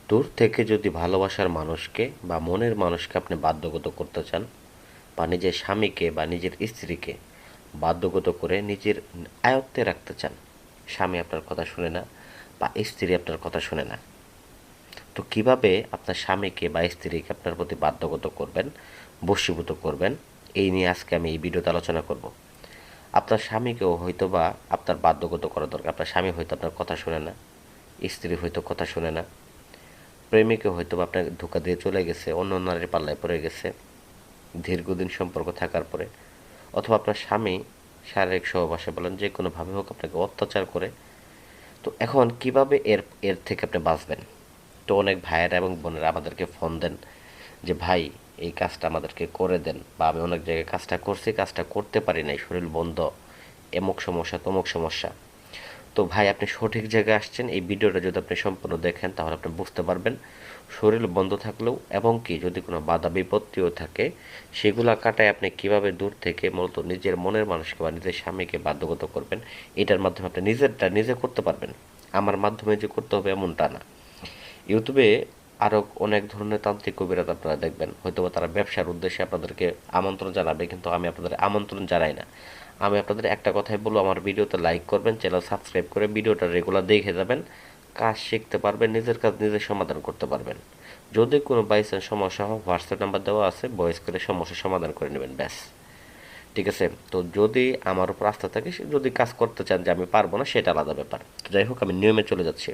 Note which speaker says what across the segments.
Speaker 1: দূর থেকে যদি ভালোবাসার মানুষকে বা মনের মানুষকে আপনি বাধ্যগত করতে চান, বা নিজের স্বামীকে বা নিজের স্ত্রীকে বাধ্যগত করে নিজের আয়ত্তে রাখতে চান, স্বামী আপনার কথা শুনে না বা স্ত্রী আপনার কথা শুনে না, তো কিভাবে আপনার স্বামীকে বা স্ত্রীকে আপনার প্রতি বাধ্যগত করবেন, বশীভূত করবেন, এই নিয়ে আজকে আমি এই ভিডিওতে আলোচনা করব। আপনার স্বামীকেও হয়তো বা আপনার বাধ্যগত করা দরকার। আপনার স্বামী হয়তো আপনার কথা শুনে না, স্ত্রী হয়তো কথা শুনে না, প্রেমিকও হয়তো বা আপনাকে ধোঁকা দিয়ে চলে গেছে, অন্য নারীর পাল্লায় পড়ে গেছে দীর্ঘদিন সম্পর্ক থাকার পরে, অথবা আপনার স্বামী শারীরিক সহবাসে বলেন যে কোনোভাবে হোক আপনাকে অত্যাচার করে। তো এখন কিভাবে এর এর থেকে আপনি বাঁচবেন? তো অনেক ভাইয়েরা এবং বোনেরা আমাদেরকে ফোন দেন যে ভাই, এই কাজটা আমাদেরকে করে দেন, বা আমি অনেক জায়গায় কাজটা করছি, কাজটা করতে পারি নাই, শরীর বন্ধ, এমুক সমস্যা তমুক সমস্যা। তো ভাই, আপনি সঠিক জায়গায় আসছেন। এই ভিডিওটা যদি আপনি সম্পূর্ণ দেখেন তাহলে আপনি বুঝতে পারবেন শরীর বন্ধ থাকলেও এবং কি যদি কোনো বাধা বিপত্তিও থাকে সেগুলা কাটায় আপনি কিভাবে দূর থেকে মূলত নিজের মনের মানুষকে বা নিজের স্বামীকে বাধ্যগত করবেন। এটার মাধ্যমে আপনি নিজেরটা নিজে করতে পারবেন। আমার মাধ্যমে যে করতে হবে এমনটা না। ইউটিউবে আরও অনেক ধরনের তান্ত্রিক কবিরাজ আপনারা দেখবেন, হয়তোবা তারা ব্যবসার উদ্দেশ্যে আপনাদেরকে আমন্ত্রণ জানাবে, কিন্তু আমি আপনাদের আমন্ত্রণ জানাই না। আমি আপনাদের একটা কথাই বলবো, আমার ভিডিওতে লাইক করবেন, চ্যানেল সাবস্ক্রাইব করে ভিডিওটা রেগুলার দেখে যাবেন, কাজ শিখতে পারবেন, নিজের কাজ নিজে সমাধান করতে পারবেন। যদি কোনো বাইচান্স সমস্যা হয়, হোয়াটসঅ্যাপ নাম্বার দেওয়া আছে, ভয়েস করে সমস্যার সমাধান করে নেবেন, ব্যাস। ঠিক আছে? তো যদি আমার উপর আস্থা থাকে, যদি কাজ করতে চান যে আমি পারবো না, সেটা আলাদা ব্যাপার। তো যাই হোক, আমি নিয়মে চলে যাচ্ছি।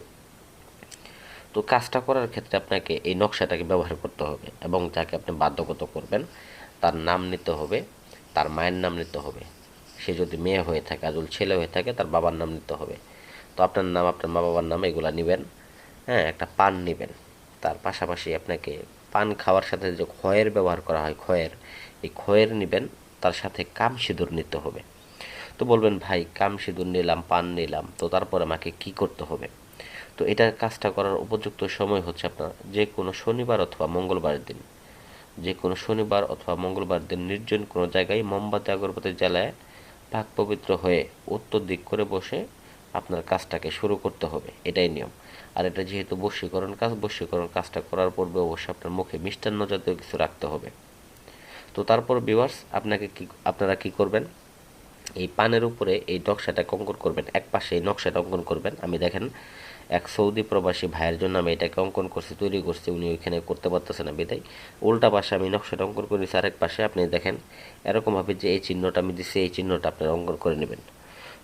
Speaker 1: তো কাজটা করার ক্ষেত্রে আপনাকে এই নকশাটাকে ব্যবহার করতে হবে, এবং যাকে আপনি বাধ্যগত করবেন তার নাম নিতে হবে, তার মায়ের নাম নিতে হবে। সে যদি মেয়ে হয়ে থাকে, আজল ছেলে হয়ে থাকে, তার বাবার নাম নিতে হবে। তো আপনার নাম, আপনার মা বাবার নাম, এগুলো নেবেন। হ্যাঁ, একটা পান নেবেন। তার পাশাপাশি আপনাকে পান খাওয়ার সাথে যে খয়ের ব্যবহার করা হয়, খয়ের, এই খয়ের নেবেন। তার সাথে কাম সিঁদুর নিতে হবে। তো বলবেন ভাই, কাম সিঁদুর নিলাম, পান নিলাম, তো তারপর আমাকে কি করতে হবে? তো এটা কাজটা করার উপযুক্ত সময় হচ্ছে আপনার যে কোনো শনিবার অথবা মঙ্গলবার দিন। যে কোনো শনিবার অথবা মঙ্গলবার দিন নির্জন কোনো জায়গায় মোমবাতি আগরবাতি জ্বালায় পাক পবিত্র হয়ে উত্তর দিক করে বসে আপনার কাজটাকে শুরু করতে হবে, এটাই নিয়ম। আর এটা যেহেতু বশীকরণ কাজ, বশীকরণ কাজটা করার পূর্বে অবশ্যই আপনার মুখে মিষ্টান্ন জাতীয় কিছু রাখতে হবে। তো তারপর ভিউয়ার্স, আপনারা কি করবেন, এই পানের উপরে এই নকশাটা অঙ্কন করবেন, এক পাশে এই নকশাটা অঙ্কন করবেন। আমি দেখেন এক সৌদি প্রবাসী ভাইয়ের জন্য আমি এটাকে অঙ্কন করছি, তৈরি করছি, উনি ওইখানে করতে পারতেছে না বিদায় উল্টা পাশে আমি নকশাটা অঙ্কন করেছি আরেক পাশে। আপনি দেখেন এরকমভাবে যে এই চিহ্নটা আমি দিচ্ছি, এই চিহ্নটা আপনারা অঙ্কন করে নেবেন।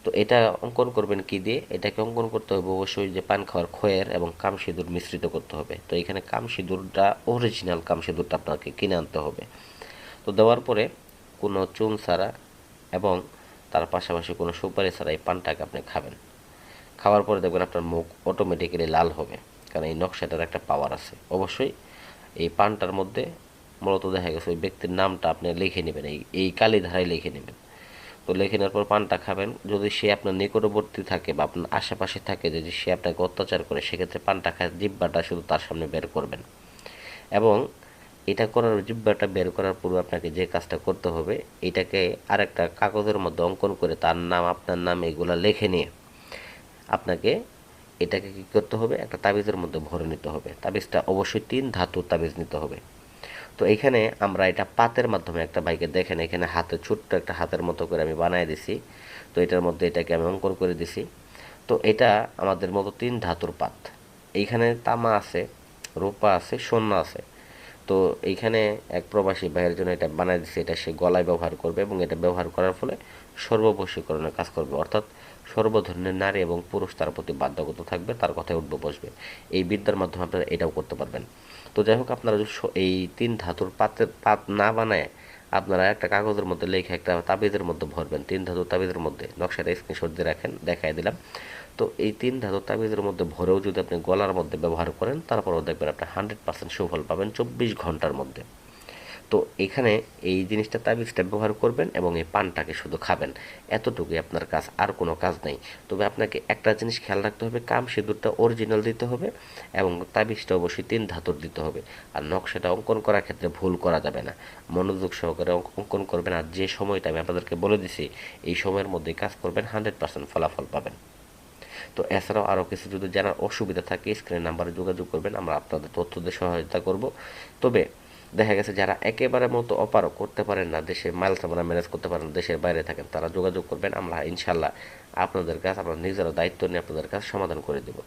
Speaker 1: তো এটা অঙ্কন করবেন কি দিয়ে? এটাকে অঙ্কন করতে হবে অবশ্যই যে পান খাওয়ার খয়ের এবং কাম সিঁদুর মিশ্রিত করতে হবে। তো এখানে কাম সিঁদুরটা, অরিজিনাল কাম সিঁদুরটা আপনাকে কিনে আনতে হবে। তো দেওয়ার পরে কোনো চুন ছাড়া এবং তার পাশাপাশি কোনো সুপারি ছাড়া এই পানটাকে আপনি খাবেন। খাওয়ার পরে দেখবেন আপনার মুখ অটোমেটিক্যালি লাল হবে, কারণ এই নকশাটার একটা পাওয়ার আছে। অবশ্যই এই পানটার মধ্যে মূলত দেখা গেছে ওই ব্যক্তির নামটা আপনি লিখে নেবেন, এই কালি ধারায় লিখে নেবেন। তো লিখে নেওয়ার পর পানটা খাবেন। যদি সে আপনার নিকটবর্তী থাকে বা আপনার আশেপাশে থাকে, যদি সে আপনাকে অত্যাচার করে, সেক্ষেত্রে পানটা খায় জিহ্বাটা শুধু তার সামনে বের করবেন। এবং এটা করার, জিহ্বাটা বের করার পূর্বে আপনাকে যে কাজটা করতে হবে, এটাকে আরেকটা কাগজের মধ্যে অঙ্কন করে তার নাম, আপনার নাম, এগুলা লিখে নিয়ে আপনাকে এটাকে কী করতে হবে, একটা তাবিজের মধ্যে ভরে নিতে হবে। তাবিজটা অবশ্যই 3 ধাতুর তাবিজ নিতে হবে। তো এখানে আমরা এটা পাতের মাধ্যমে, একটা ভাইকে দেখেন এখানে হাতে ছোট্ট একটা হাতের মতো করে আমি বানায় দিছি। তো এটার মধ্যে এটাকে আমি অঙ্কন করে দিছি। তো এটা আমাদের মতো 3 ধাতুর পাত। এইখানে তামা আছে, রূপা আছে, স্বর্ণ আছে। তো এইখানে এক প্রবাসী ভাইয়ের জন্য এটা বানাই দিচ্ছে, এটা সে গলায় ব্যবহার করবে এবং এটা ব্যবহার করার ফলে সর্ববশীকরণের কাজ করবে, অর্থাৎ সর্ব ধরনের নারী এবং পুরুষ তার প্রতি বাধ্যগত থাকবে, তার কথায় উঠবে বসবে। এই বিদ্যার মাধ্যমে আপনারা এটাও করতে পারবেন। তো যাই হোক, আপনারা যদি এই 3 ধাতুর পাত না বানায় আপনারা একটা কাগজের মধ্যে লিখে একটা তাবিজের মধ্যে ভরবেন। 3 ধাতুর তাবিজের মধ্যে নকশাটা স্ক্রিনশট দিয়ে রাখেন, দেখাই দিলাম। তো এই 3 ধাতুর তাবিজের মধ্যে ভরেও যদি আপনি গলার মধ্যে ব্যবহার করেন, তারপরেও দেখবেন আপনি 100% সুফল পাবেন 24 ঘন্টার মধ্যে। তো এখানে এই জিনিসটা, তাবিজটা ব্যবহার করবেন এবং এই পানটাকে শুধু খাবেন, এতটুকুই আপনার কাজ, আর কোনো কাজ নেই। তবে আপনাকে একটা জিনিস খেয়াল রাখতে হবে, কাম সিঁদুরটা অরিজিনাল দিতে হবে এবং তাবিজটা অবশ্যই 3 ধাতুর দিতে হবে। আর নকশাটা অঙ্কন করার ক্ষেত্রে ভুল করা যাবে না, মনোযোগ সহকারে অঙ্কন করবেন। আর যে সময়টা আমি আপনাদেরকে বলে দিছি, এই সময়ের মধ্যে কাজ করবেন, 100% ফলাফল পাবেন। তো এছাড়াও আরও কিছু যদি জানার অসুবিধা থাকে স্ক্রিনের নাম্বারে যোগাযোগ করবেন, আমরা আপনাদের তথ্য দিয়ে সহায়তা করব। তবে দেখা গেছে যারা একেবারে মতো অপারক করতে পারেন না, দেশের মাইলস আমরা ম্যানেজ করতে পারেন, দেশের বাইরে থাকেন, তারা যোগাযোগ করবেন। আমরা ইনশাল্লাহ আপনাদের কাছে আমরা নিজেরা দায়িত্ব নিয়ে আপনাদের কাছে সমাধান করে দেব,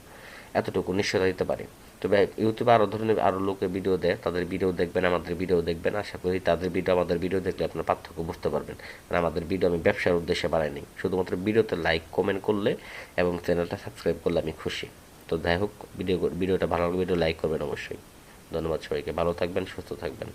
Speaker 1: এতটুকু নিশ্চয়তা দিতে পারি। তবে ইউটিউবে আরও ধরনের আরও লোকে ভিডিও দেয়, তাদের ভিডিও দেখবেন, আমাদের ভিডিও দেখবেন। আশা করি তাদের ভিডিও আমাদের ভিডিও দেখলে আপনার পার্থক্য বুঝতে পারবেন। আর আমাদের ভিডিও আমি ব্যবসার উদ্দেশ্যে বানাইনি, শুধুমাত্র ভিডিওতে লাইক কমেন্ট করলে এবং চ্যানেলটা সাবস্ক্রাইব করলে আমি খুশি। তো যাই হোক, ভিডিওটা ভালো লাগলে ভিডিও লাইক করবেন অবশ্যই। ধন্যবাদ সবাইকে, ভালো থাকবেন, সুস্থ থাকবেন।